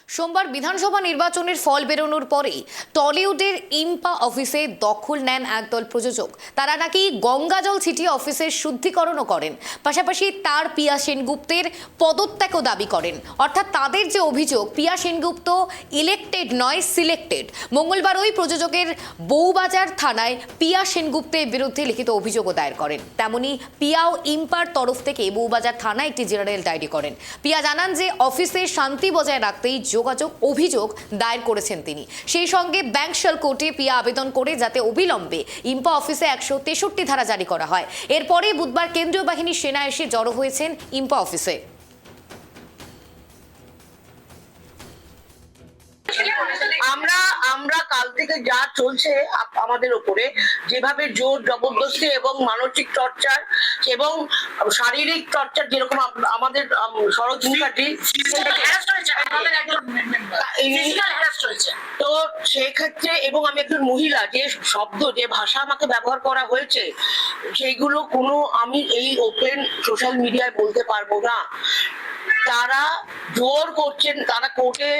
সোমবার বিধানসভা নির্বাচনের ফল বেরোনোর পরেই টলিউডের ইম্পা অফিসে দখল নেন একদল প্রযোজক। তারা নাকি গঙ্গাজল ছিটিয়ে অফিসের শুদ্ধিকরণও করেন, পাশাপাশি তার পিয়া সেনগুপ্তের পদত্যাগও দাবি করেন। অর্থাৎ তাদের যে অভিযোগ, পিয়া সেনগুপ্ত ইলেক্টেড নয়, সিলেক্টেড। মঙ্গলবার ওই প্রযোজকের বউবাজার থানায় পিয়া সেনগুপ্তের বিরুদ্ধে লিখিত অভিযোগও দায়ের করেন। তেমনি পিয়াও ইম্পার তরফ থেকে বউবাজার থানায় একটি জেনারেল ডায়েরি করেন। পিয়া জানান যে অফিসে শান্তি বজায় রাখতেই অভিযোগ দায়ের করেছেন তিনি। সেই সঙ্গে ব্যাংকশাল কোর্টে পিয়া আবেদন করে যাতে অবিলম্বে ইম্পা অফিসে 163 ধারা জারি করা হয়। এরপরে বুধবার কেন্দ্রীয় বাহিনীর সেনা এসে জড়ো হয়েছেন ইম্পা অফিসে। আমরা কাল থেকে যা চলছে আমাদের উপরে, যেভাবে জোর জবরদস্তি এবং মানসিক টর্চার এবং শারীরিক টর্চার, যেরকম আমাদের সরোজ মুখার্জি, তো সেক্ষেত্রে এবং আমি একজন মহিলা, যে শব্দ যে ভাষা আমাকে ব্যবহার করা হয়েছে সেইগুলো আমি এই ওপেন সোশ্যাল মিডিয়ায় বলতে পারবো না। তারা জোর করছেন, তারা কোর্টে,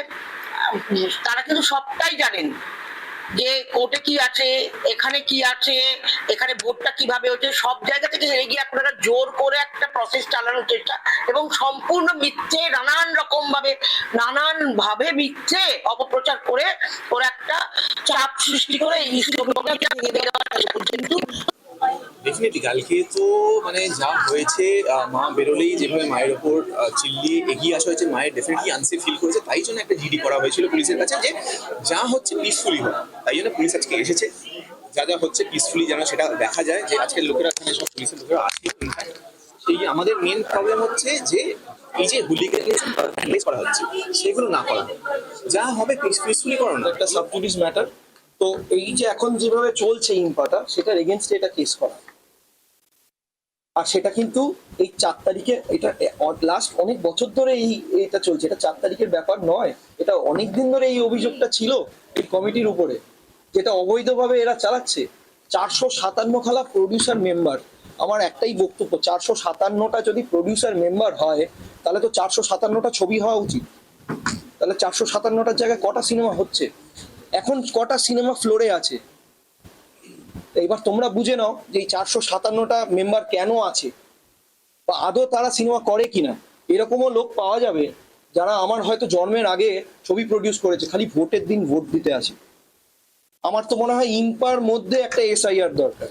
তারা কিন্তু সবটাই জানেন যে কোর্টে কি আছে, এখানে কি আছে, এখানে ভোটটা কিভাবে হচ্ছে, সব জায়গা থেকে এগিয়ে আপনারা জোর করে একটা প্রসেস চালানোর চেষ্টা এবং সম্পূর্ণ মিথ্যে, নানান ভাবে মিথ্যে অপপ্রচার করে ওরা একটা চাপ সৃষ্টি করে কিন্তু ডেফিনেটলি কালকে তো মানে যা হয়েছে, মা বেরোলেই যেভাবে মায়ের ওপর চিল্লিয়ে এগিয়ে আসা হয়েছে, মায়ের ডেফিনেটলি আনসেফ ফিল করেছে। তাই জন্য একটা জিডি করা হয়েছিল পুলিশের কাছে যে যা হচ্ছে পিসফুলি হোক। তাই জন্য পুলিশ আজকে এসেছে, যা যা হচ্ছে পিসফুলি যেন সেটা দেখা যায়, যে আজকের লোকেরা সব পুলিশের লোকেরা আসে। সেই আমাদের মেন প্রবলেম হচ্ছে যে এই যে হুলিগানিজম হ্যান্ডেল করা হচ্ছে সেগুলো না করা, যা হবে পিসফুলি করানো। একটা সাবজুডিস ম্যাটার। তো এই যে এখন যেভাবে চলছে ইম্পাটা, সেটার এগেনস্টে এটা কেস করা, আর সেটা কিন্তু এই 4 তারিখে, এটা লাস্ট অনেক বছর ধরে এটা চলছে, এটা 4 তারিখের ব্যাপার নয়, এটা অনেক দিন ধরে এই অভিযোগটা ছিল এই কমিটির উপরে, যেটা অবৈধভাবে এরা চালাচ্ছে। 457 খালা প্রডিউসার মেম্বার। আমার একটাই বক্তব্য, 457টা যদি প্রডিউসার মেম্বার হয় তাহলে তো 457টা ছবি হওয়া উচিত। তাহলে 457টার জায়গায় কটা সিনেমা হচ্ছে, এখন কটা সিনেমা ফ্লোরে আছে? এবার তোমরা বুঝে নাও যে এই 457টা মেম্বার কেন আছে, বা আদৌ তারা সিনেমা করে কিনা। এরকমও লোক পাওয়া যাবে যারা আমার হয়তো জন্মের আগে ছবি প্রডিউস করেছে, খালি ভোটের দিন ভোট দিতে আসে। আমার তো মনে হয় ইম্পার মধ্যে একটা SIR দরকার।